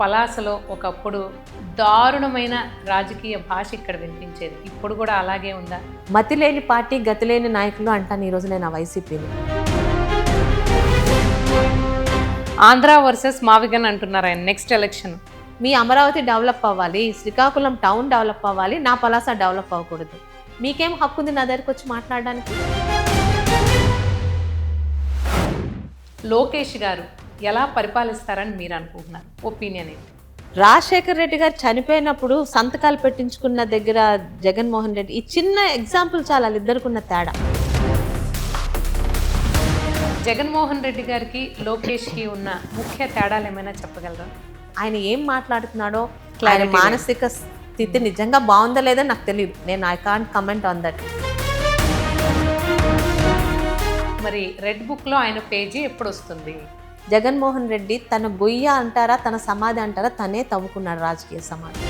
పలాసలో ఒకప్పుడు దారుణమైన రాజకీయ భాష ఇక్కడ వినిపించేది. ఇప్పుడు కూడా అలాగే ఉందా? మతి లేని పార్టీ గతి లేని నాయకులు అంటాను ఈరోజు నేను వైసీపీని. ఆంధ్ర వర్సెస్ మావిగన్ అంటున్నారు ఆయన. నెక్స్ట్ ఎలక్షన్ మీ అమరావతి డెవలప్ అవ్వాలి, శ్రీకాకుళం టౌన్ డెవలప్ అవ్వాలి, నా పలాస డెవలప్ అవ్వకూడదు. మీకేం హక్కు ఉంది నా దగ్గరికి వచ్చి మాట్లాడడానికి? లోకేష్ గారు ఎలా పరిపాలిస్తారని మీరు అనుకుంటున్నారు? ఒపీనియన్ ఏంటి? రాజశేఖర్ రెడ్డి గారు చనిపోయినప్పుడు సంతకాలు పెట్టించుకున్న దగ్గర జగన్మోహన్ రెడ్డి, ఈ చిన్న ఎగ్జాంపుల్ చాలా వాళ్ళిద్దరికి ఉన్న తేడా. జగన్మోహన్ రెడ్డి గారికి లోకేష్కి ఉన్న ముఖ్య తేడాలు ఏమైనా చెప్పగలరా? ఆయన ఏం మాట్లాడుతున్నాడో, ఆయన మానసిక స్థితి నిజంగా బాగుందా లేదా నాకు తెలియదు. నేను I can't comment on that. మరి రెడ్ బుక్లో ఆయన పేజీ ఎప్పుడు వస్తుంది? జగన్మోహన్ రెడ్డి తన గొయ్య అంటారా తన సమాధి అంటారా తనే తవ్వుకున్నాడు రాజకీయ సమాధి.